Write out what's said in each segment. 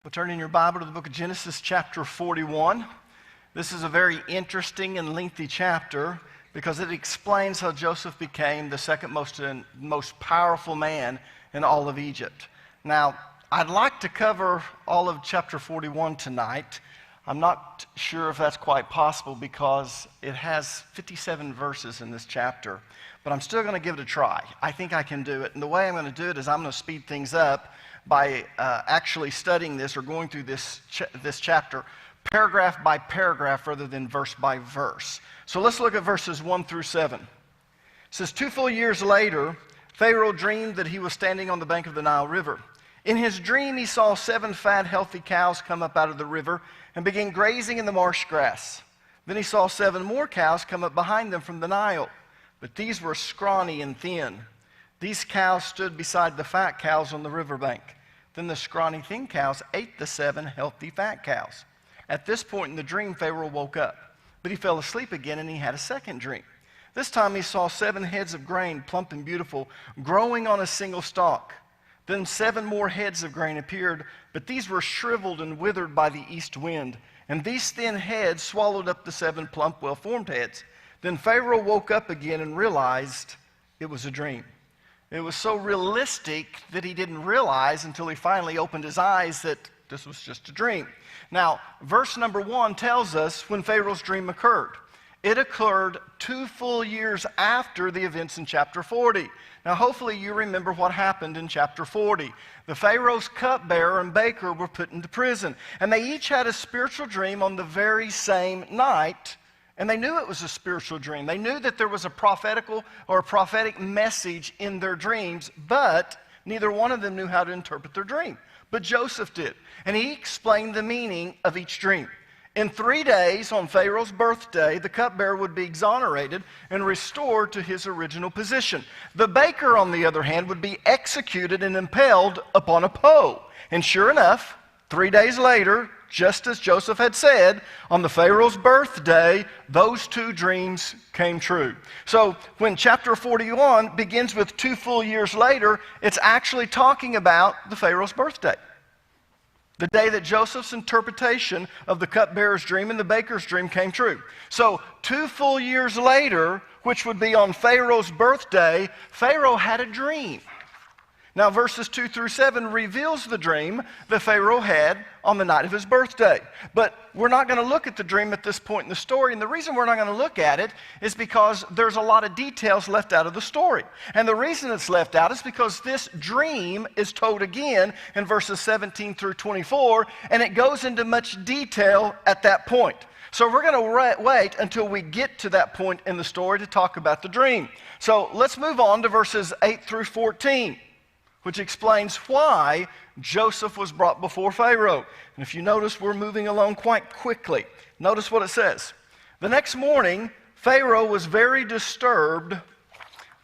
We'll turn in your Bible to the book of Genesis chapter 41. This is a very interesting and lengthy chapter because it explains how Joseph became the second most powerful man in all of Egypt. Now, I'd like to cover all of chapter 41 tonight. I'm not sure if that's quite possible because it has 57 verses in this chapter, but I'm still going to give it a try. I think I can do it, and the way I'm going to do it is I'm going to speed things up by actually studying this or going through this chapter paragraph by paragraph rather than verse by verse. So let's look at verses 1 through 7. It says, 2 full years later, Pharaoh dreamed that he was standing on the bank of the Nile River. In his dream, he saw 7 fat, healthy cows come up out of the river and begin grazing in the marsh grass. Then he saw 7 more cows come up behind them from the Nile, but these were scrawny and thin. These cows stood beside the fat cows on the riverbank. Then the scrawny, thin cows ate the 7 healthy, fat cows. At this point in the dream, Pharaoh woke up, but he fell asleep again and he had a second dream. This time he saw 7 heads of grain, plump and beautiful, growing on a single stalk. Then 7 more heads of grain appeared, but these were shriveled and withered by the east wind. And these thin heads swallowed up the 7 plump, well-formed heads. Then Pharaoh woke up again and realized it was a dream. It was so realistic that he didn't realize until he finally opened his eyes that this was just a dream. Now, verse number 1 tells us when Pharaoh's dream occurred. It occurred 2 full years after the events in chapter 40. Now, hopefully you remember what happened in chapter 40. The Pharaoh's cupbearer and baker were put into prison, and they each had a spiritual dream on the very same night, and they knew it was a spiritual dream. They knew that there was a prophetic message in their dreams, but neither one of them knew how to interpret their dream. But Joseph did, and he explained the meaning of each dream. In 3 days, on Pharaoh's birthday, the cupbearer would be exonerated and restored to his original position. The baker, on the other hand, would be executed and impaled upon a pole. And sure enough, 3 days later, just as Joseph had said, on the Pharaoh's birthday, those 2 dreams came true. So when chapter 41 begins with 2 full years later, it's actually talking about the Pharaoh's birthday. The day that Joseph's interpretation of the cupbearer's dream and the baker's dream came true. So 2 full years later, which would be on Pharaoh's birthday, Pharaoh had a dream. Now verses 2 through 7 reveals the dream that Pharaoh had on the night of his birthday. But we're not going to look at the dream at this point in the story, and the reason we're not going to look at it is because there's a lot of details left out of the story. And the reason it's left out is because this dream is told again in verses 17 through 24, and it goes into much detail at that point. So we're going to wait until we get to that point in the story to talk about the dream. So let's move on to verses 8 through 14. Which explains why Joseph was brought before Pharaoh. And if you notice, we're moving along quite quickly. Notice what it says. The next morning, Pharaoh was very disturbed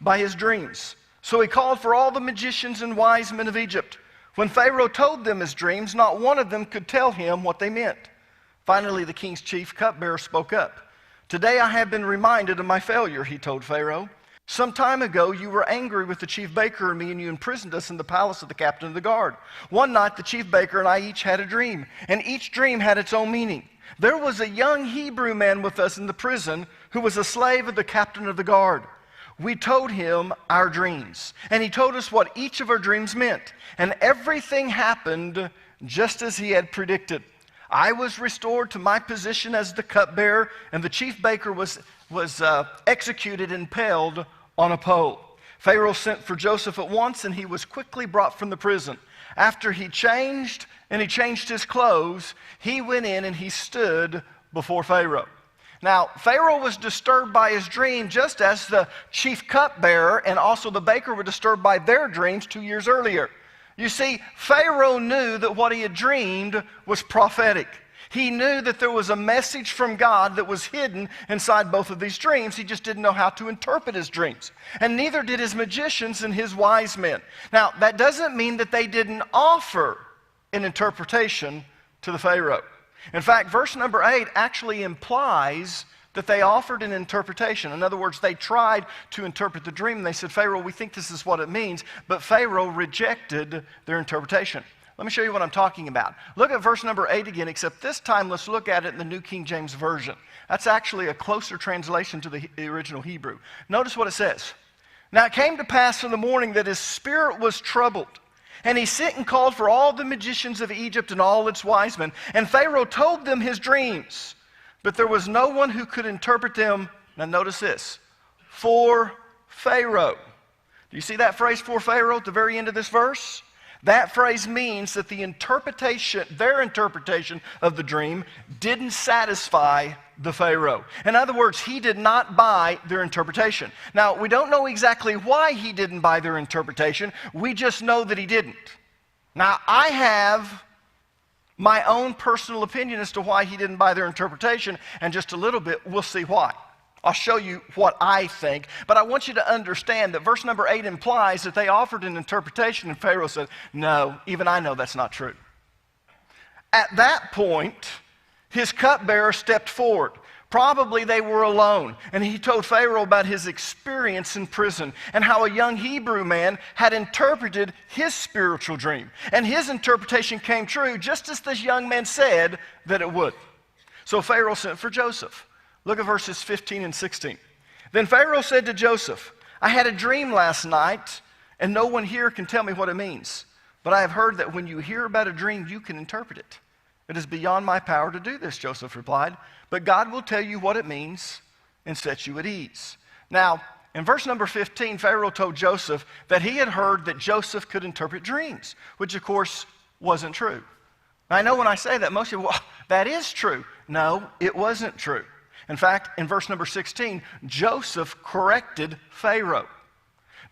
by his dreams. So he called for all the magicians and wise men of Egypt. When Pharaoh told them his dreams, not one of them could tell him what they meant. Finally, the king's chief cupbearer spoke up. Today I have been reminded of my failure, he told Pharaoh. Some time ago, you were angry with the chief baker and me, and you imprisoned us in the palace of the captain of the guard. One night, the chief baker and I each had a dream, and each dream had its own meaning. There was a young Hebrew man with us in the prison who was a slave of the captain of the guard. We told him our dreams, and he told us what each of our dreams meant, and everything happened just as he had predicted. I was restored to my position as the cupbearer, and the chief baker was executed and impaled on a pole. Pharaoh sent for Joseph at once, and he was quickly brought from the prison. After he changed his clothes, he went in and he stood before Pharaoh. Now, Pharaoh was disturbed by his dream just as the chief cupbearer and also the baker were disturbed by their dreams 2 years earlier. You see, Pharaoh knew that what he had dreamed was prophetic. He knew that there was a message from God that was hidden inside both of these dreams. He just didn't know how to interpret his dreams. And neither did his magicians and his wise men. Now, that doesn't mean that they didn't offer an interpretation to the Pharaoh. In fact, verse number 8 actually implies that they offered an interpretation. In other words, they tried to interpret the dream. And they said, Pharaoh, we think this is what it means. But Pharaoh rejected their interpretation. Let me show you what I'm talking about. Look at verse number 8 again, except this time let's look at it in the New King James Version. That's actually a closer translation to the original Hebrew. Notice what it says. Now it came to pass in the morning that his spirit was troubled, and he sent and called for all the magicians of Egypt and all its wise men, and Pharaoh told them his dreams, but there was no one who could interpret them. Now notice this, for Pharaoh. Do you see that phrase, for Pharaoh, at the very end of this verse? That phrase means that their interpretation of the dream didn't satisfy the Pharaoh. In other words, he did not buy their interpretation. Now, we don't know exactly why he didn't buy their interpretation. We just know that he didn't. Now, I have my own personal opinion as to why he didn't buy their interpretation, and just a little bit, we'll see why. I'll show you what I think, but I want you to understand that verse number 8 implies that they offered an interpretation, and Pharaoh said, no, even I know that's not true. At that point, his cupbearer stepped forward. Probably they were alone, and he told Pharaoh about his experience in prison and how a young Hebrew man had interpreted his spiritual dream. And his interpretation came true just as this young man said that it would. So Pharaoh sent for Joseph. Look at verses 15 and 16. Then Pharaoh said to Joseph, I had a dream last night, and no one here can tell me what it means. But I have heard that when you hear about a dream, you can interpret it. It is beyond my power to do this, Joseph replied. But God will tell you what it means and set you at ease. Now, in verse number 15, Pharaoh told Joseph that he had heard that Joseph could interpret dreams, which of course wasn't true. Now, I know when I say that, most people, well, that is true. No, it wasn't true. In fact, in verse number 16, Joseph corrected Pharaoh.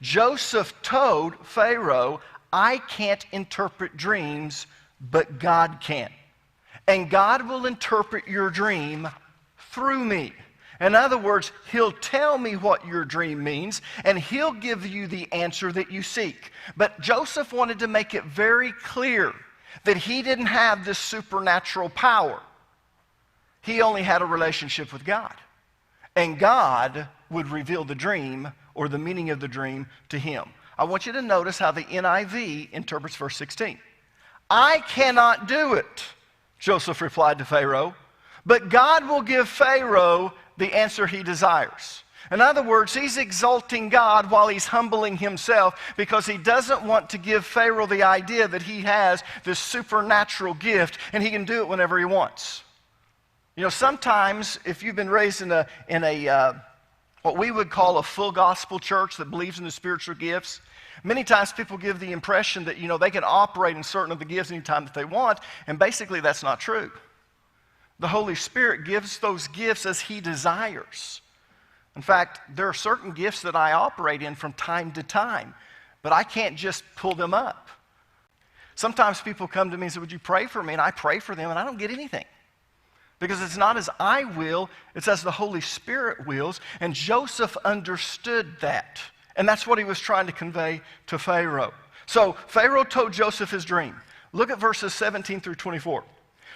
Joseph told Pharaoh, I can't interpret dreams, but God can. And God will interpret your dream through me. In other words, he'll tell me what your dream means, and he'll give you the answer that you seek. But Joseph wanted to make it very clear that he didn't have this supernatural power. He only had a relationship with God. And God would reveal the dream or the meaning of the dream to him. I want you to notice how the NIV interprets verse 16. I cannot do it, Joseph replied to Pharaoh, but God will give Pharaoh the answer he desires. In other words, he's exalting God while he's humbling himself because he doesn't want to give Pharaoh the idea that he has this supernatural gift and he can do it whenever he wants. You know, sometimes if you've been raised in a what we would call a full gospel church that believes in the spiritual gifts, many times people give the impression that, you know, they can operate in certain of the gifts anytime that they want, and basically that's not true. The Holy Spirit gives those gifts as he desires. In fact, there are certain gifts that I operate in from time to time, but I can't just pull them up. Sometimes people come to me and say, would you pray for me? And I pray for them and I don't get anything. Because it's not as I will, it's as the Holy Spirit wills. And Joseph understood that. And that's what he was trying to convey to Pharaoh. So Pharaoh told Joseph his dream. Look at verses 17 through 24.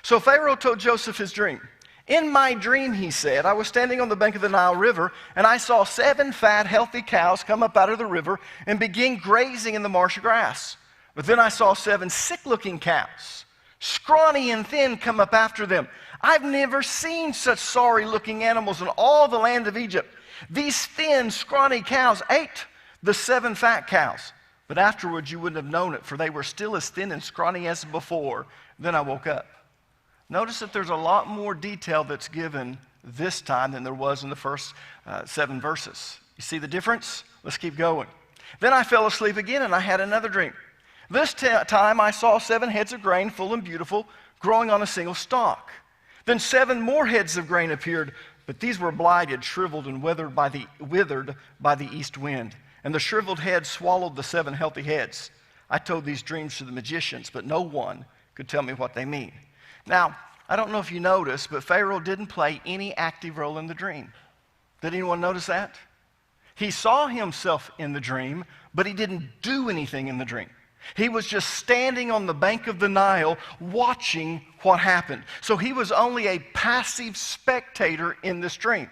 So Pharaoh told Joseph his dream. In my dream, he said, I was standing on the bank of the Nile River, and I saw 7 fat, healthy cows come up out of the river and begin grazing in the marsh grass. But then I saw 7 sick-looking cows, scrawny and thin, come up after them. I've never seen such sorry-looking animals in all the land of Egypt. These thin, scrawny cows ate the 7 fat cows. But afterwards you wouldn't have known it, for they were still as thin and scrawny as before. Then I woke up. Notice that there's a lot more detail that's given this time than there was in the first 7 verses. You see the difference? Let's keep going. Then I fell asleep again, and I had another dream. This time I saw 7 heads of grain, full and beautiful, growing on a single stalk. Then 7 more heads of grain appeared, but these were blighted, shriveled, and withered by the east wind. And the shriveled heads swallowed the 7 healthy heads. I told these dreams to the magicians, but no one could tell me what they mean. Now, I don't know if you noticed, but Pharaoh didn't play any active role in the dream. Did anyone notice that? He saw himself in the dream, but he didn't do anything in the dream. He was just standing on the bank of the Nile watching what happened. So he was only a passive spectator in this dream.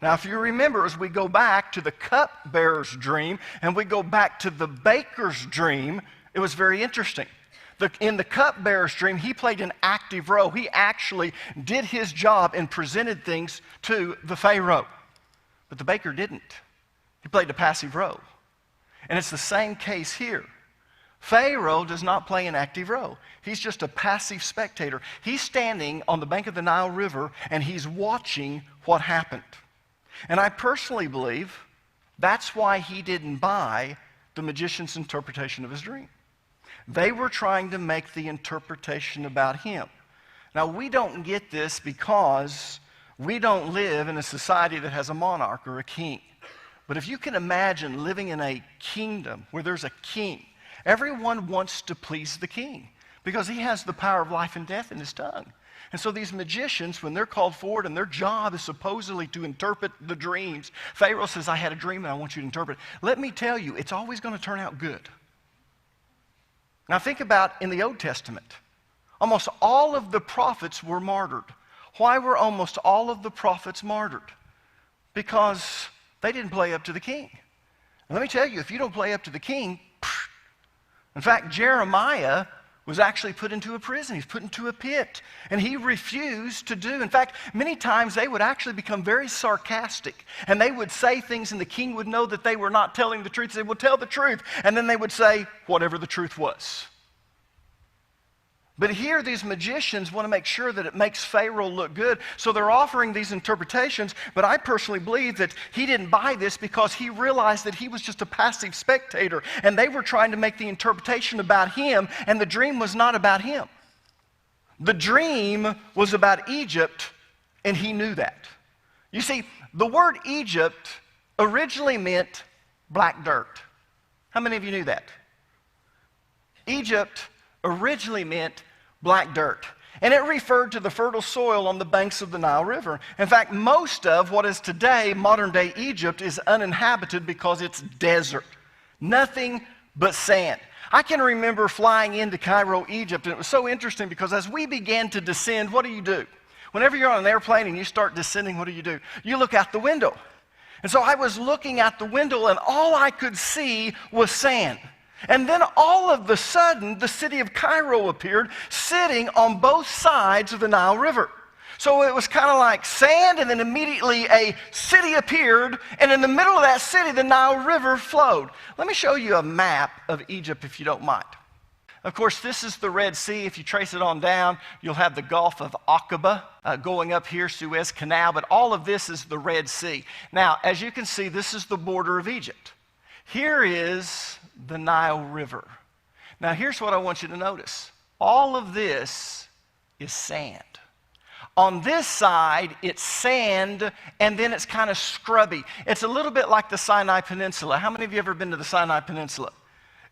Now, if you remember, as we go back to the cupbearer's dream and we go back to the baker's dream, it was very interesting. In the cupbearer's dream, he played an active role. He actually did his job and presented things to the Pharaoh. But the baker didn't. He played a passive role. And it's the same case here. Pharaoh does not play an active role. He's just a passive spectator. He's standing on the bank of the Nile River and he's watching what happened. And I personally believe that's why he didn't buy the magician's interpretation of his dream. They were trying to make the interpretation about him. Now, we don't get this because we don't live in a society that has a monarch or a king. But if you can imagine living in a kingdom where there's a king, everyone wants to please the king because he has the power of life and death in his tongue. And so these magicians, when they're called forward and their job is supposedly to interpret the dreams, Pharaoh says, I had a dream and I want you to interpret it. Let me tell you, it's always going to turn out good. Now think about in the Old Testament, almost all of the prophets were martyred. Why were almost all of the prophets martyred? Because they didn't play up to the king. And let me tell you, if you don't play up to the king, in fact, Jeremiah was actually put into a prison. He's put into a pit. And he refused to do. In fact, many times they would actually become very sarcastic. And they would say things and the king would know that they were not telling the truth. They would tell the truth. And then they would say whatever the truth was. But here these magicians want to make sure that it makes Pharaoh look good. So they're offering these interpretations. But I personally believe that he didn't buy this because he realized that he was just a passive spectator. And they were trying to make the interpretation about him. And the dream was not about him. The dream was about Egypt. And he knew that. You see, the word Egypt originally meant black dirt. How many of you knew that? Egypt originally meant black dirt. And it referred to the fertile soil on the banks of the Nile River. In fact, most of what is today modern-day Egypt is uninhabited because it's desert. Nothing but sand. I can remember flying into Cairo, Egypt, and it was so interesting because as we began to descend, what do? Whenever you're on an airplane and you start descending, what do? You look out the window. And so I was looking out the window and all I could see was sand. And then all of a sudden, the city of Cairo appeared, sitting on both sides of the Nile River. So it was kind of like sand, and then immediately a city appeared, and in the middle of that city, the Nile River flowed. Let me show you a map of Egypt, if you don't mind. Of course, this is the Red Sea. If you trace it on down, you'll have the Gulf of Aqaba going up here, Suez Canal, but all of this is the Red Sea. Now, as you can see, this is the border of Egypt. Here is the Nile River. Now here's what I want you to notice. All of this is sand. On this side, it's sand, and then it's kind of scrubby. It's a little bit like the Sinai Peninsula. How many of you ever been to the Sinai Peninsula?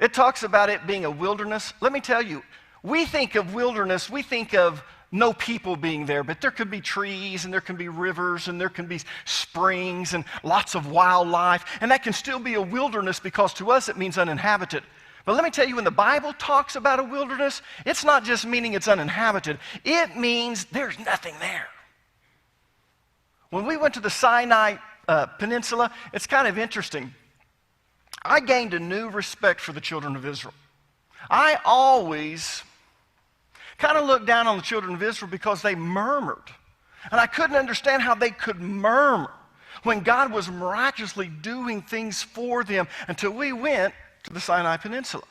It talks about it being a wilderness. Let me tell you, we think of wilderness, we think of no people being there, but there could be trees and there can be rivers and there can be springs and lots of wildlife, and that can still be a wilderness because to us it means uninhabited. But let me tell you, when the Bible talks about a wilderness, it's not just meaning it's uninhabited. It means there's nothing there. When we went to the Sinai Peninsula, it's kind of interesting. I gained a new respect for the children of Israel. I always kind of looked down on the children of Israel because they murmured. And I couldn't understand how they could murmur when God was miraculously doing things for them until we went to the Sinai Peninsula.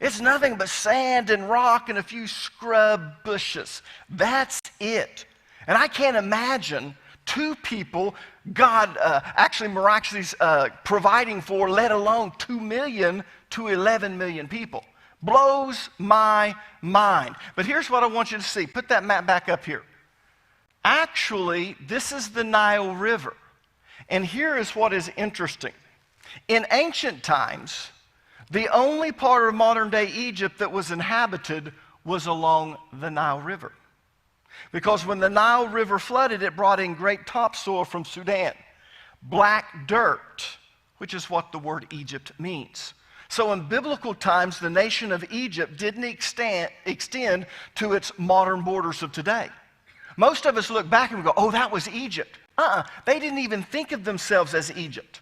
It's nothing but sand and rock and a few scrub bushes. That's it. And I can't imagine two people God actually miraculously providing for, let alone 2 million to 11 million people. Blows my mind. But here's what I want you to see. Put that map back up here. Actually, this is the Nile River. And here is what is interesting. In ancient times, the only part of modern-day Egypt that was inhabited was along the Nile River. Because when the Nile River flooded, it brought in great topsoil from Sudan. Black dirt, which is what the word Egypt means. So in biblical times, the nation of Egypt didn't extend to its modern borders of today. Most of us look back and we go, oh, that was Egypt. They didn't even think of themselves as Egypt.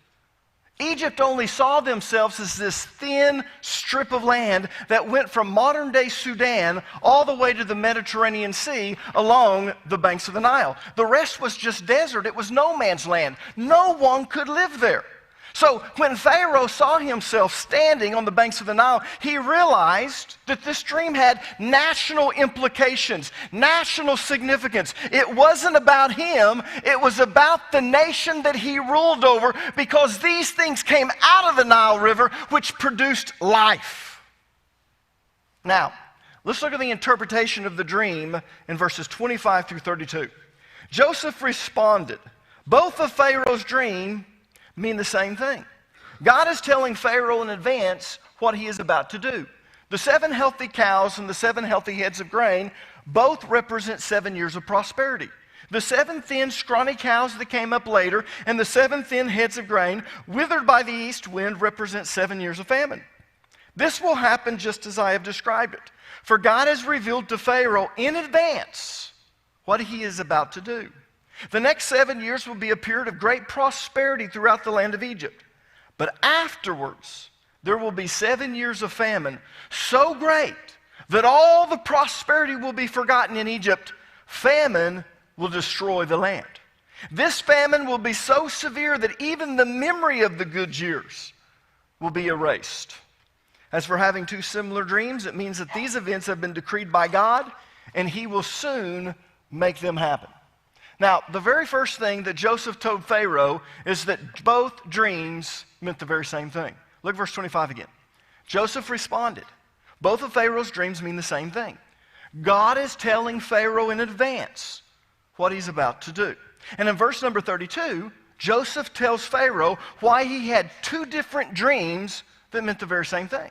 Egypt only saw themselves as this thin strip of land that went from modern-day Sudan all the way to the Mediterranean Sea along the banks of the Nile. The rest was just desert. It was no man's land. No one could live there. So when Pharaoh saw himself standing on the banks of the Nile, he realized that this dream had national implications, national significance. It wasn't about him, it was about the nation that he ruled over, because these things came out of the Nile River, which produced life. Now, let's look at the interpretation of the dream in verses 25 through 32. Joseph responded, both of Pharaoh's dream mean the same thing. God is telling Pharaoh in advance what he is about to do. The 7 healthy cows and the 7 healthy heads of grain both represent 7 years of prosperity. The 7 thin, scrawny cows that came up later and the 7 thin heads of grain withered by the east wind represent 7 years of famine. This will happen just as I have described it. For God has revealed to Pharaoh in advance what he is about to do. The next 7 years will be a period of great prosperity throughout the land of Egypt. But afterwards, there will be 7 years of famine so great that all the prosperity will be forgotten in Egypt. Famine will destroy the land. This famine will be so severe that even the memory of the good years will be erased. As for having 2 similar dreams, it means that these events have been decreed by God, and he will soon make them happen. Now, the very first thing that Joseph told Pharaoh is that both dreams meant the very same thing. Look at verse 25 again. Joseph responded, both of Pharaoh's dreams mean the same thing. God is telling Pharaoh in advance what he's about to do. And in verse number 32, Joseph tells Pharaoh why he had 2 different dreams that meant the very same thing.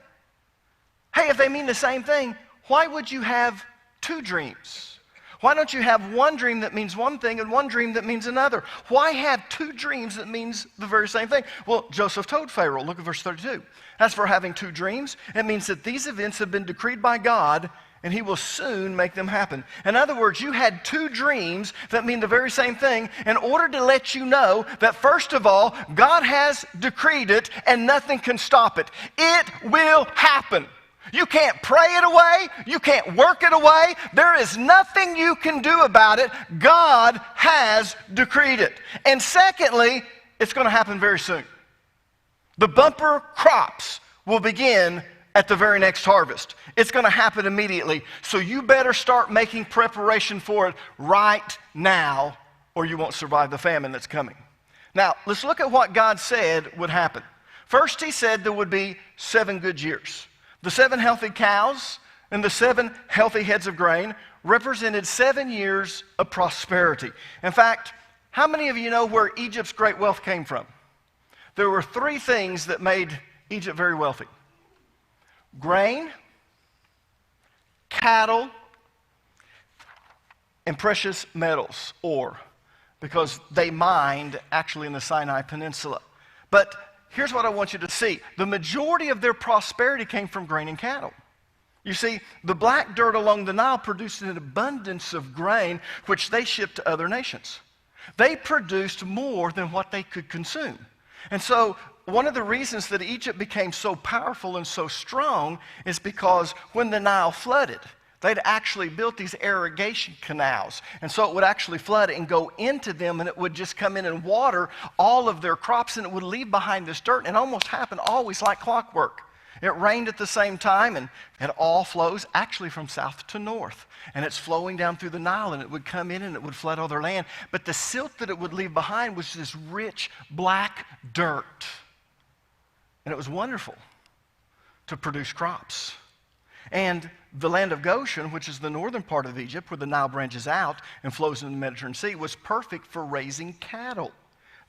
Hey, if they mean the same thing, why would you have 2 dreams? Why don't you have one dream that means one thing and one dream that means another? Why have 2 dreams that means the very same thing? Well, Joseph told Pharaoh, look at verse 32. As for having 2 dreams, it means that these events have been decreed by God, and he will soon make them happen. In other words, you had 2 dreams that mean the very same thing in order to let you know that, first of all, God has decreed it and nothing can stop it. It will happen. You can't pray it away. You can't work it away. There is nothing you can do about it. God has decreed it. And secondly, it's going to happen very soon. The bumper crops will begin at the very next harvest. It's going to happen immediately. So you better start making preparation for it right now, or you won't survive the famine that's coming. Now, let's look at what God said would happen. First, he said there would be 7 good years. The 7 healthy cows and the 7 healthy heads of grain represented 7 years of prosperity. In fact, how many of you know where Egypt's great wealth came from? There were 3 things that made Egypt very wealthy: grain, cattle, and precious metals, ore, because they mined actually in the Sinai Peninsula. But here's what I want you to see. The majority of their prosperity came from grain and cattle. You see, the black dirt along the Nile produced an abundance of grain, which they shipped to other nations. They produced more than what they could consume. And so one of the reasons that Egypt became so powerful and so strong is because when the Nile flooded, they'd actually built these irrigation canals. And so it would actually flood and go into them, and it would just come in and water all of their crops, and it would leave behind this dirt. And it almost happened always like clockwork. It rained at the same time, and it all flows actually from south to north. And it's flowing down through the Nile, and it would come in and it would flood all their land. But the silt that it would leave behind was this rich black dirt. And it was wonderful to produce crops. And the land of Goshen, which is the northern part of Egypt, where the Nile branches out and flows into the Mediterranean Sea, was perfect for raising cattle.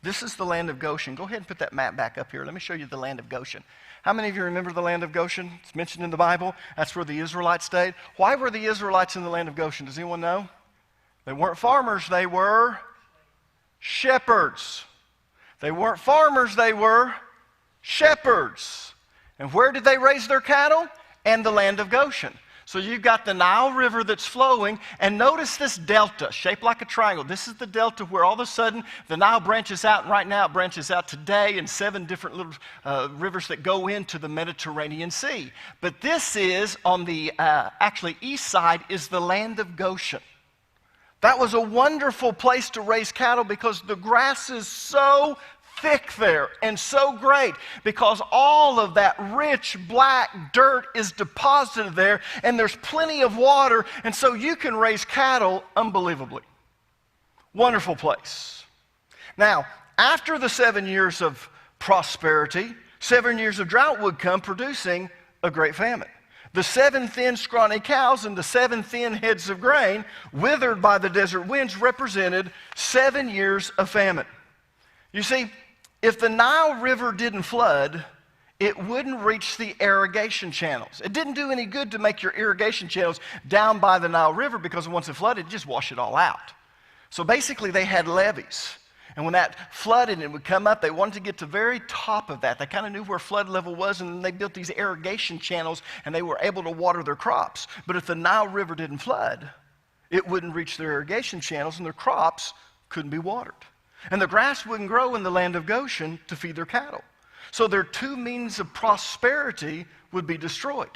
This is the land of Goshen. Go ahead and put that map back up here. Let me show you the land of Goshen. How many of you remember the land of Goshen? It's mentioned in the Bible. That's where the Israelites stayed. Why were the Israelites in the land of Goshen? Does anyone know? They weren't farmers. They were shepherds. They weren't farmers. They were shepherds. And where did they raise their cattle? And the land of Goshen. So you've got the Nile River that's flowing, and notice this delta shaped like a triangle. This is the delta where all of a sudden the Nile branches out, and right now it branches out today in 7 different little rivers that go into the Mediterranean Sea. But this is on the actually east side is the land of Goshen. That was a wonderful place to raise cattle because the grass is so thick there and so great because all of that rich black dirt is deposited there and there's plenty of water, and so you can raise cattle unbelievably. Wonderful place. Now, after the 7 years of prosperity, 7 years of drought would come, producing a great famine. The 7 thin, scrawny cows and the 7 thin heads of grain, withered by the desert winds, represented 7 years of famine. You see, if the Nile River didn't flood, it wouldn't reach the irrigation channels. It didn't do any good to make your irrigation channels down by the Nile River because once it flooded, it just washed it all out. So basically, they had levees. And when that flooded and it would come up, they wanted to get to the very top of that. They kind of knew where flood level was, and then they built these irrigation channels, and they were able to water their crops. But if the Nile River didn't flood, it wouldn't reach their irrigation channels, and their crops couldn't be watered. And the grass wouldn't grow in the land of Goshen to feed their cattle. So their 2 means of prosperity would be destroyed.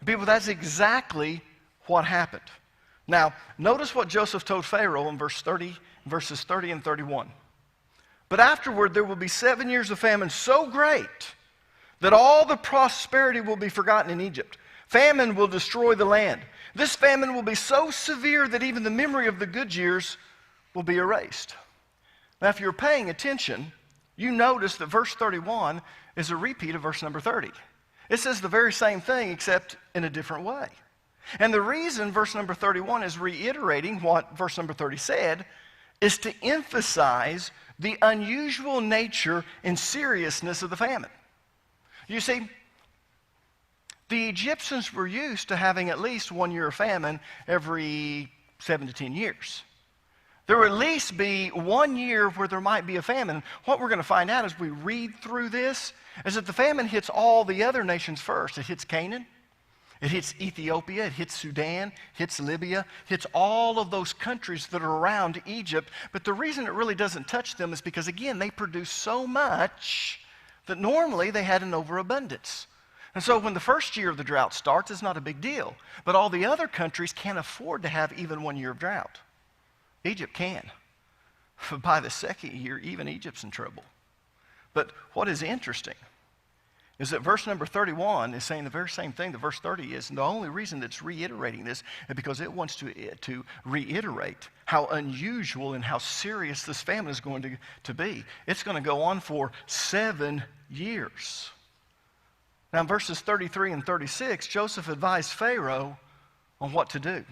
People, that's exactly what happened. Now, notice what Joseph told Pharaoh in verses 30 and 31. But afterward there will be 7 years of famine so great that all the prosperity will be forgotten in Egypt. Famine will destroy the land. This famine will be so severe that even the memory of the good years will be erased. Now, if you're paying attention, you notice that verse 31 is a repeat of verse number 30. It says the very same thing except in a different way. And the reason verse number 31 is reiterating what verse number 30 said is to emphasize the unusual nature and seriousness of the famine. You see, the Egyptians were used to having at least 1 year of famine every 7 to 10 years. There will at least be 1 year where there might be a famine. What we're going to find out as we read through this is that the famine hits all the other nations first. It hits Canaan, it hits Ethiopia, it hits Sudan, hits Libya, hits all of those countries that are around Egypt. But the reason it really doesn't touch them is because, again, they produce so much that normally they had an overabundance. And so when the first year of the drought starts, it's not a big deal. But all the other countries can't afford to have even 1 year of drought. Egypt can. But by the second year, even Egypt's in trouble. But what is interesting is that verse number 31 is saying the very same thing that verse 30 is. And the only reason that's reiterating this is because it wants to reiterate how unusual and how serious this famine is going to be. It's going to go on for 7 years. Now, in verses 33 and 36, Joseph advised Pharaoh on what to do.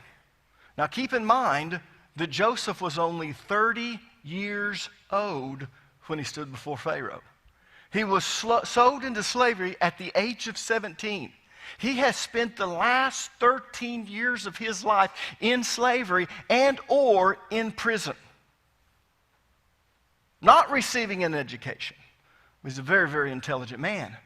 Now, keep in mind that Joseph was only 30 years old when he stood before Pharaoh. He was sold into slavery at the age of 17. He has spent the last 13 years of his life in slavery and or in prison, not receiving an education. He's a very, very intelligent man.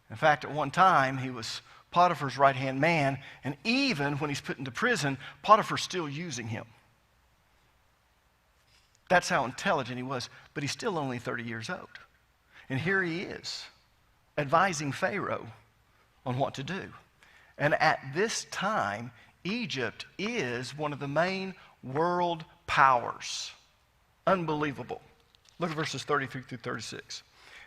In fact, at one time, he was Potiphar's right-hand man, and even when he's put into prison, Potiphar's still using him. That's how intelligent he was, but he's still only 30 years old. And here he is, advising Pharaoh on what to do. And at this time, Egypt is one of the main world powers. Unbelievable. Look at verses 33 through 36.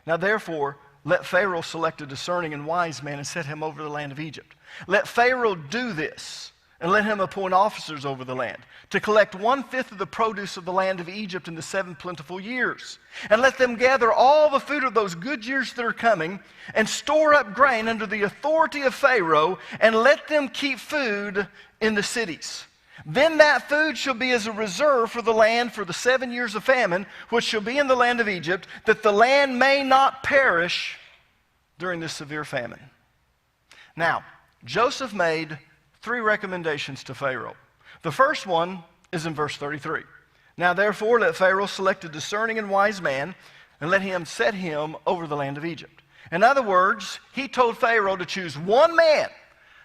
Now therefore, let Pharaoh select a discerning and wise man and set him over the land of Egypt. Let Pharaoh do this, and let him appoint officers over the land, to collect 1/5 of the produce of the land of Egypt in the 7 plentiful years. And let them gather all the food of those good years that are coming, and store up grain under the authority of Pharaoh, and let them keep food in the cities. Then that food shall be as a reserve for the land for the 7 years of famine, which shall be in the land of Egypt, that the land may not perish during this severe famine. Now, Joseph made 3 recommendations to Pharaoh. The first one is in verse 33. Now therefore let Pharaoh select a discerning and wise man, and let him set him over the land of Egypt. In other words, he told Pharaoh to choose one man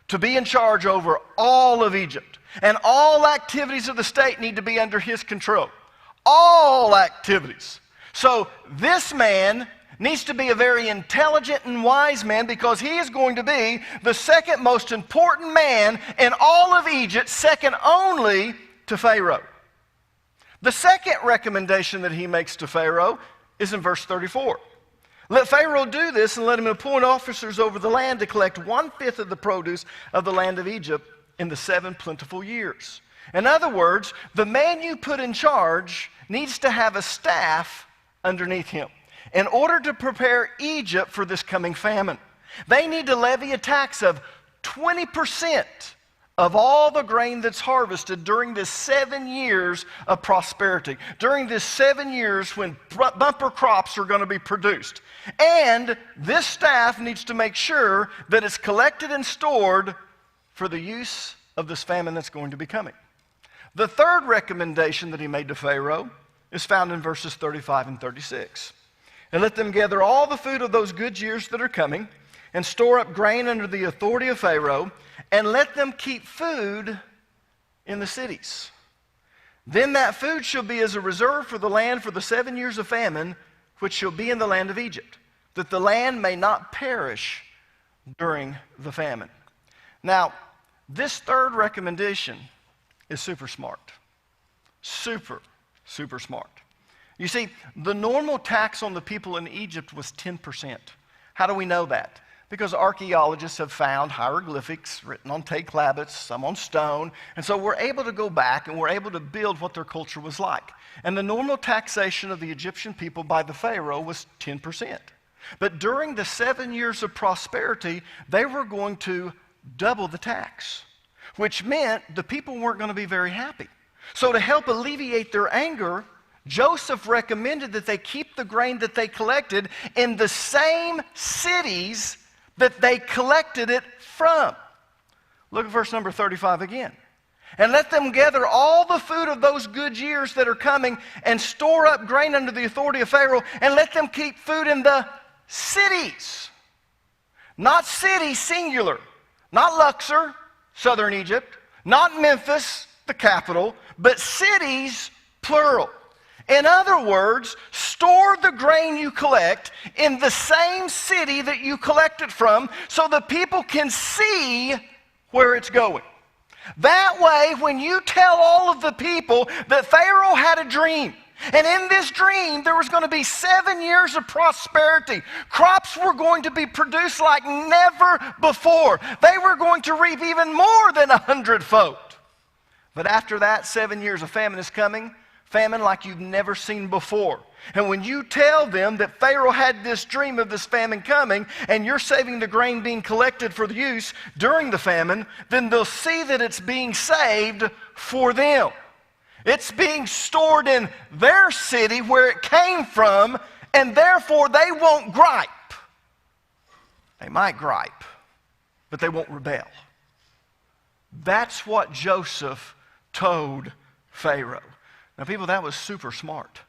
to be in charge over all of Egypt. And all activities of the state need to be under his control. All activities. So this man needs to be a very intelligent and wise man, because he is going to be the second most important man in all of Egypt, second only to Pharaoh. The second recommendation that he makes to Pharaoh is in verse 34. Let Pharaoh do this, and let him appoint officers over the land to collect 1/5 of the produce of the land of Egypt in the 7 plentiful years. In other words, the man you put in charge needs to have a staff underneath him in order to prepare Egypt for this coming famine. They need to levy a tax of 20% of all the grain that's harvested during this 7 years of prosperity, during this 7 years when bumper crops are going to be produced. And this staff needs to make sure that it's collected and stored for the use of this famine that's going to be coming. The third recommendation that he made to Pharaoh is found in verses 35 and 36. And let them gather all the food of those good years that are coming, and store up grain under the authority of Pharaoh, and let them keep food in the cities. Then that food shall be as a reserve for the land for the 7 years of famine, which shall be in the land of Egypt, that the land may not perish during the famine. Now, this third recommendation is super smart. Super smart. You see, the normal tax on the people in Egypt was 10%. How do we know that? Because archaeologists have found hieroglyphics written on take tablets, some on stone, and so we're able to go back and we're able to build what their culture was like. And the normal taxation of the Egyptian people by the Pharaoh was 10%. But during the 7 years of prosperity, they were going to double the tax, which meant the people weren't going to be very happy. So to help alleviate their anger, Joseph recommended that they keep the grain that they collected in the same cities that they collected it from. Look at verse number 35 again. And let them gather all the food of those good years that are coming, and store up grain under the authority of Pharaoh, and let them keep food in the cities. Not city, singular. Not Luxor, southern Egypt. Not Memphis, the capital. But cities, plural. In other words, store the grain you collect in the same city that you collect it from, so the people can see where it's going. That way, when you tell all of the people that Pharaoh had a dream, and in this dream there was going to be 7 years of prosperity, crops were going to be produced like never before. They were going to reap even more than 100-fold. But after that, 7 years of famine is coming. Famine like you've never seen before. And when you tell them that Pharaoh had this dream of this famine coming, and you're saving the grain being collected for the use during the famine, then they'll see that it's being saved for them. It's being stored in their city where it came from, and therefore they won't gripe. They might gripe, but they won't rebel. That's what Joseph told Pharaoh. Now, people, that was super smart.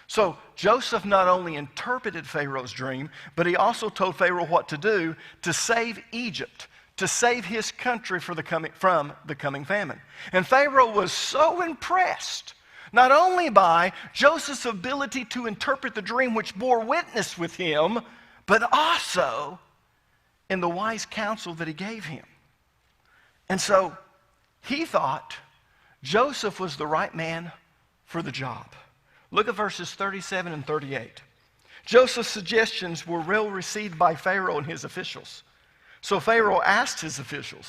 So Joseph not only interpreted Pharaoh's dream, but he also told Pharaoh what to do to save Egypt, to save his country from the coming famine. And Pharaoh was so impressed, not only by Joseph's ability to interpret the dream, which bore witness with him, but also in the wise counsel that he gave him. And so he thought Joseph was the right man for the job. Look at verses 37 and 38. Joseph's suggestions were well received by Pharaoh and his officials. So Pharaoh asked his officials,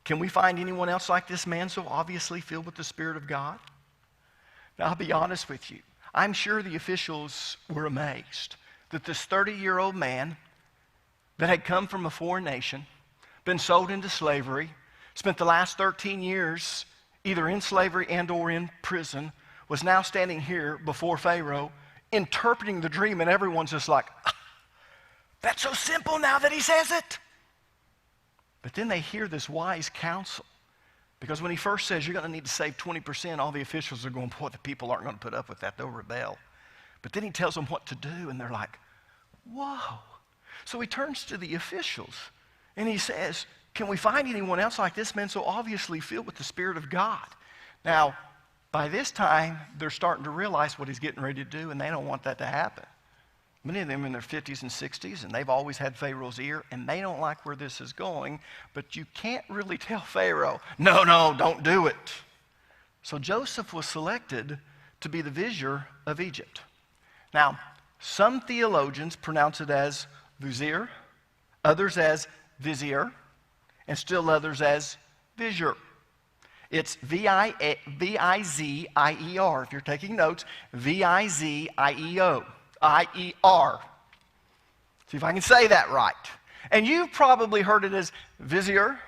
"Can we find anyone else like this man, so obviously filled with the Spirit of God?" Now, I'll be honest with you. I'm sure the officials were amazed that this 30-year-old man that had come from a foreign nation, been sold into slavery, spent the last 13 years either in slavery and or in prison, was now standing here before Pharaoh interpreting the dream, and everyone's just like, that's so simple now that he says it. But then they hear this wise counsel, because when he first says you're going to need to save 20%, all the officials are going, boy, the people aren't going to put up with that. They'll rebel. But then he tells them what to do, and they're like, whoa. So he turns to the officials, and he says, can we find anyone else like this man so obviously filled with the Spirit of God? Now, by this time, they're starting to realize what he's getting ready to do, and they don't want that to happen. Many of them are in their 50s and 60s, and they've always had Pharaoh's ear, and they don't like where this is going, but you can't really tell Pharaoh, no, don't do it. So Joseph was selected to be the vizier of Egypt. Now, some theologians pronounce it as vizier, others as vizier, and still others as vizier. It's V-I-Z-I-E-R. If you're taking notes, V-I-Z-I-E-O-I-E-R. See if I can say that right. And you've probably heard it as vizier.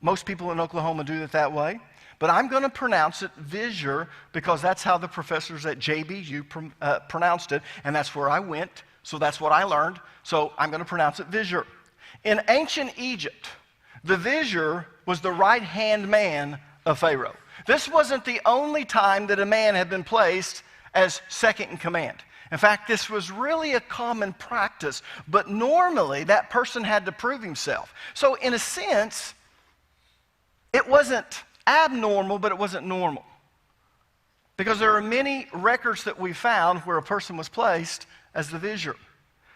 Most people in Oklahoma do it that way. But I'm going to pronounce it vizier because that's how the professors at JBU pronounced it, and that's where I went, so that's what I learned. So I'm going to pronounce it vizier. In ancient Egypt, the vizier was the right-hand man of Pharaoh. This wasn't the only time that a man had been placed as second in command. In fact, this was really a common practice, but normally that person had to prove himself. So in a sense, it wasn't abnormal, but it wasn't normal. Because there are many records that we found where a person was placed as the vizier.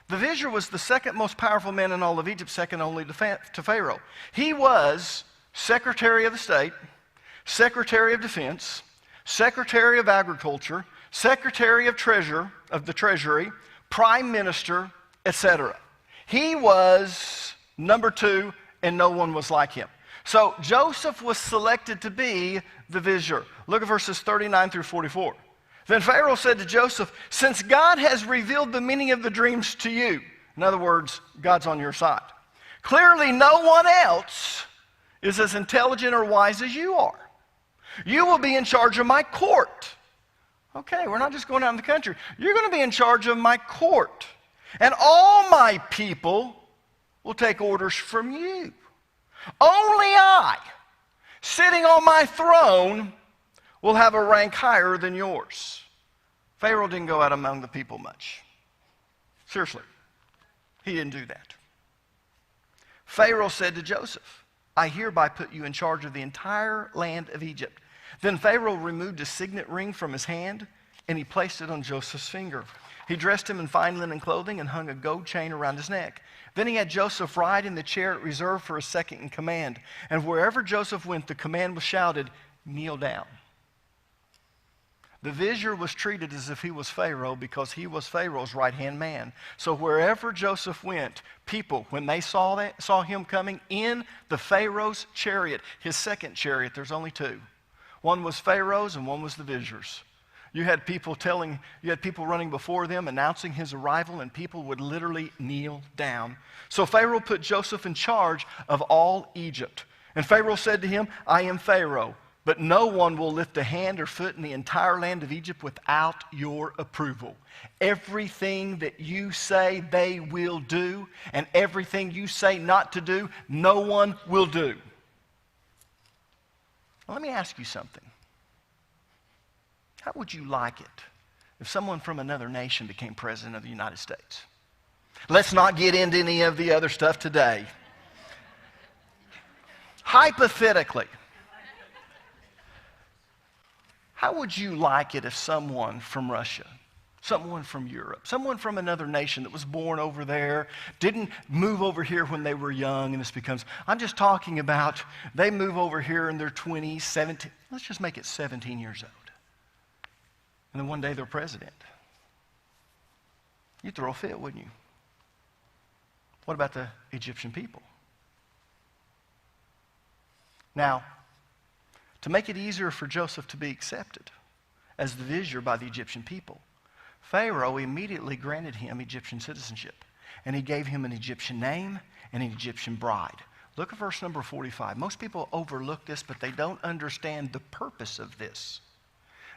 The vizier was the second most powerful man in all of Egypt, second only to Pharaoh. He was Secretary of the State, Secretary of Defense, Secretary of Agriculture, Secretary of the Treasury, Prime Minister, etc. He was number 2, and no one was like him. So Joseph was selected to be the vizier. Look at verses 39 through 44. Then Pharaoh said to Joseph, since God has revealed the meaning of the dreams to you, in other words, God's on your side, clearly no one else is as intelligent or wise as you are. You will be in charge of my court. Okay, we're not just going out in the country. You're going to be in charge of my court. And all my people will take orders from you. Only I, sitting on my throne, will have a rank higher than yours. Pharaoh didn't go out among the people much. Seriously, he didn't do that. Pharaoh said to Joseph, I hereby put you in charge of the entire land of Egypt. Then Pharaoh removed a signet ring from his hand, and he placed it on Joseph's finger. He dressed him in fine linen clothing and hung a gold chain around his neck. Then he had Joseph ride in the chariot reserved for a second in command. And wherever Joseph went, the command was shouted, kneel down. The vizier was treated as if he was Pharaoh because he was Pharaoh's right-hand man. So wherever Joseph went, people, when they saw him coming in the Pharaoh's chariot, his second chariot, there's only 2. One was Pharaoh's and one was the vizier's. You had people running before them, announcing his arrival, and people would literally kneel down. So Pharaoh put Joseph in charge of all Egypt. And Pharaoh said to him, I am Pharaoh, but no one will lift a hand or foot in the entire land of Egypt without your approval. Everything that you say they will do, and everything you say not to do, no one will do. Well, let me ask you something. How would you like it if someone from another nation became president of the United States? Let's not get into any of the other stuff today. Hypothetically, how would you like it if someone from Russia, someone from Europe, someone from another nation that was born over there, didn't move over here when they were young, and this becomes, I'm just talking about they move over here in their 20s, 17, let's just make it 17 years old. And then one day they're president. You'd throw a fit, wouldn't you? What about the Egyptian people? Now, to make it easier for Joseph to be accepted as the vizier by the Egyptian people, Pharaoh immediately granted him Egyptian citizenship. And he gave him an Egyptian name and an Egyptian bride. Look at verse number 45. Most people overlook this, but they don't understand the purpose of this.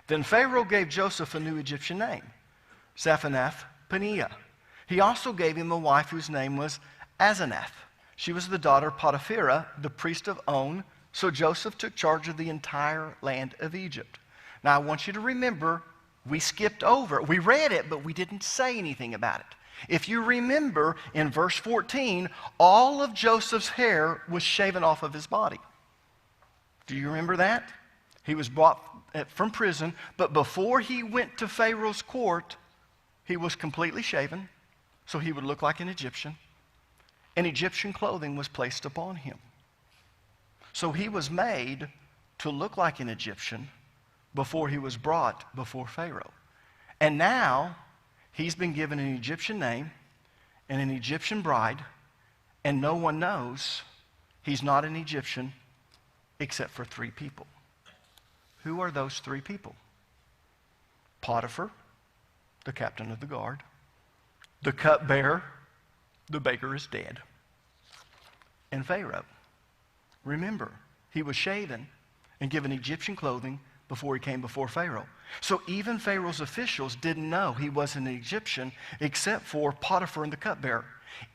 Then Pharaoh gave Joseph a new Egyptian name, Zaphenath-Paneah. He also gave him a wife whose name was Asenath. She was the daughter of Potiphera, the priest of On. So Joseph took charge of the entire land of Egypt. Now I want you to remember, we skipped over. We read it, but we didn't say anything about it. If you remember in verse 14, all of Joseph's hair was shaven off of his body. Do you remember that? He was brought from prison, but before he went to Pharaoh's court, he was completely shaven, so he would look like an Egyptian, and Egyptian clothing was placed upon him. So he was made to look like an Egyptian before he was brought before Pharaoh. And now, he's been given an Egyptian name and an Egyptian bride, and no one knows he's not an Egyptian except for 3 people. Who are those 3 people? Potiphar, the captain of the guard. The cupbearer, the baker is dead. And Pharaoh. Remember, he was shaven and given Egyptian clothing before he came before Pharaoh. So even Pharaoh's officials didn't know he was an Egyptian except for Potiphar and the cupbearer.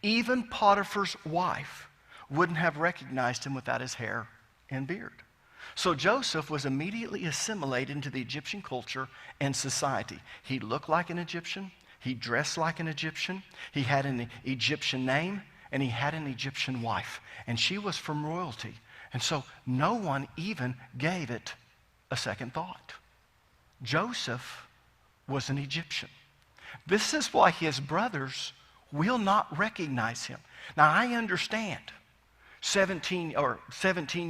Even Potiphar's wife wouldn't have recognized him without his hair and beard. So Joseph was immediately assimilated into the Egyptian culture and society. He looked like an Egyptian. He dressed like an Egyptian. He had an Egyptian name, and he had an Egyptian wife. And she was from royalty. And so no one even gave it a second thought. Joseph was an Egyptian. This is why his brothers will not recognize him. Now, I understand 17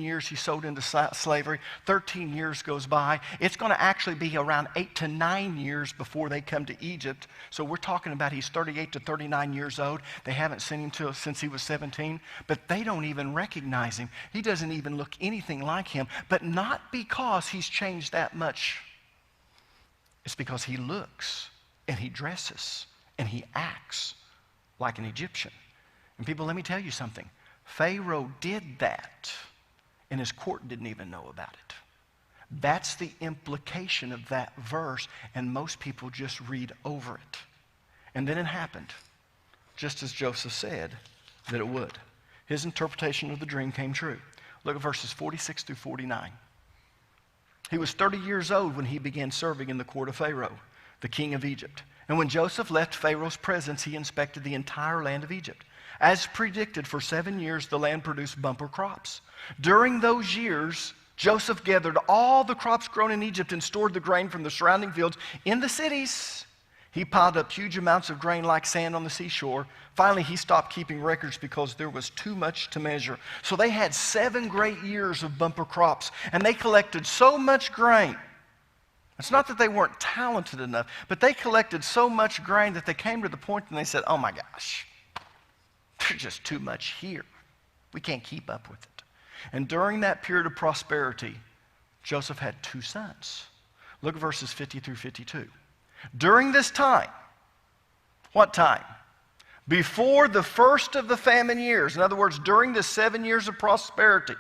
years he sold into slavery, 13 years goes by. It's going to actually be around 8 to 9 years before they come to Egypt. So we're talking about he's 38 to 39 years old. They haven't seen him since he was 17, but they don't even recognize him. He doesn't even look anything like him, but not because he's changed that much. It's because he looks and he dresses and he acts like an Egyptian. And people, let me tell you something. Pharaoh did that, and his court didn't even know about it. That's the implication of that verse, and most people just read over it. And then it happened, just as Joseph said that it would. His interpretation of the dream came true. Look at verses 46 through 49. He was 30 years old when he began serving in the court of Pharaoh, the king of Egypt. And when Joseph left Pharaoh's presence, he inspected the entire land of Egypt. As predicted, for 7 years, the land produced bumper crops. During those years, Joseph gathered all the crops grown in Egypt and stored the grain from the surrounding fields in the cities. He piled up huge amounts of grain like sand on the seashore. Finally, he stopped keeping records because there was too much to measure. So they had 7 great years of bumper crops, and they collected so much grain. It's not that they weren't talented enough, but they collected so much grain that they came to the point and they said, oh my gosh, there's just too much here. We can't keep up with it. And during that period of prosperity, Joseph had 2 sons. Look at verses 50 through 52. During this time, what time? Before the first of the famine years, in other words, during the 7 years of prosperity,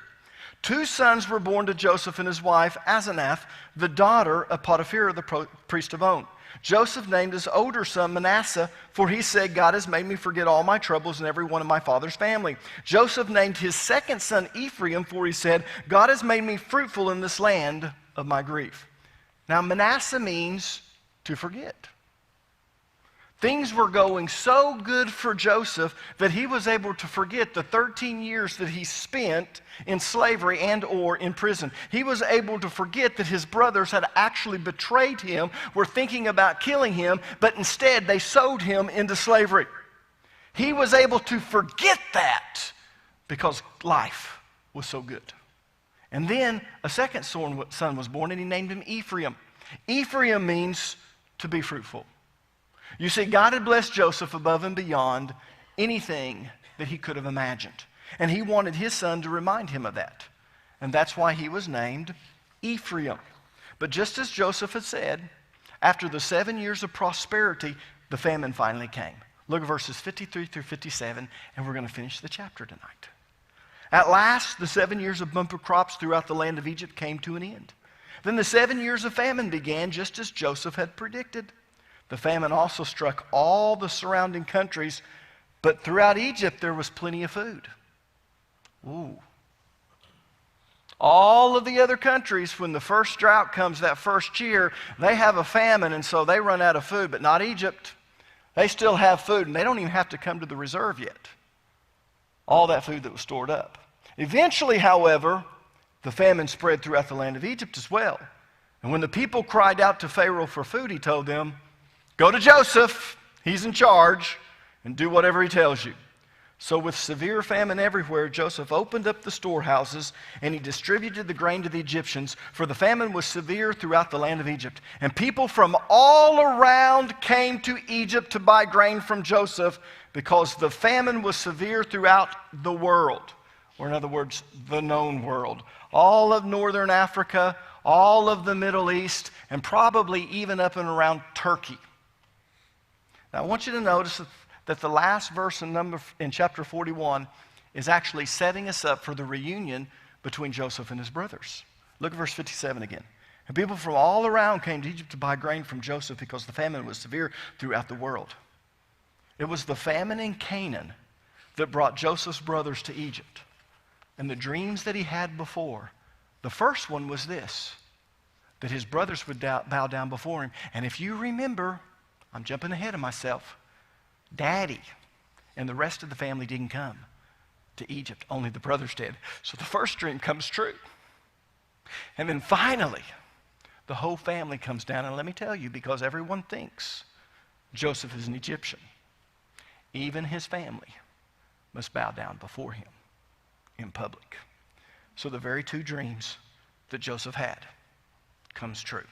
2 sons were born to Joseph and his wife, Asenath, the daughter of Potiphar, the priest of On. Joseph named his older son Manasseh, for he said, God has made me forget all my troubles and every one of my father's family. Joseph named his second son Ephraim, for he said, God has made me fruitful in this land of my grief. Now, Manasseh means to forget. Things were going so good for Joseph that he was able to forget the 13 years that he spent in slavery and or in prison. He was able to forget that his brothers had actually betrayed him, were thinking about killing him, but instead they sold him into slavery. He was able to forget that because life was so good. And then a second son was born, and he named him Ephraim. Ephraim means to be fruitful. You see, God had blessed Joseph above and beyond anything that he could have imagined. And he wanted his son to remind him of that. And that's why he was named Ephraim. But just as Joseph had said, after the 7 years of prosperity, the famine finally came. Look at verses 53 through 57, and we're going to finish the chapter tonight. At last, the 7 years of bumper crops throughout the land of Egypt came to an end. Then the 7 years of famine began, just as Joseph had predicted. The famine also struck all the surrounding countries, but throughout Egypt there was plenty of food. Ooh. All of the other countries, when the first drought comes that first year, they have a famine, and so they run out of food, but not Egypt. They still have food, and they don't even have to come to the reserve yet. All that food that was stored up. Eventually, however, the famine spread throughout the land of Egypt as well. And when the people cried out to Pharaoh for food, he told them, "Go to Joseph, he's in charge, and do whatever he tells you." So with severe famine everywhere, Joseph opened up the storehouses and he distributed the grain to the Egyptians, for the famine was severe throughout the land of Egypt. And people from all around came to Egypt to buy grain from Joseph because the famine was severe throughout the world, or in other words, the known world. All of northern Africa, all of the Middle East, and probably even up and around Turkey. Now I want you to notice that the last verse in chapter 41 is actually setting us up for the reunion between Joseph and his brothers. Look at verse 57 again. And people from all around came to Egypt to buy grain from Joseph because the famine was severe throughout the world. It was the famine in Canaan that brought Joseph's brothers to Egypt. And the dreams that he had before, the first one was this, that his brothers would bow down before him. And if you remember, I'm jumping ahead of myself, Daddy and the rest of the family didn't come to Egypt. Only the brothers did. So the first dream comes true. And then finally, the whole family comes down. And let me tell you, because everyone thinks Joseph is an Egyptian, even his family must bow down before him in public. So the very two dreams that Joseph had comes true.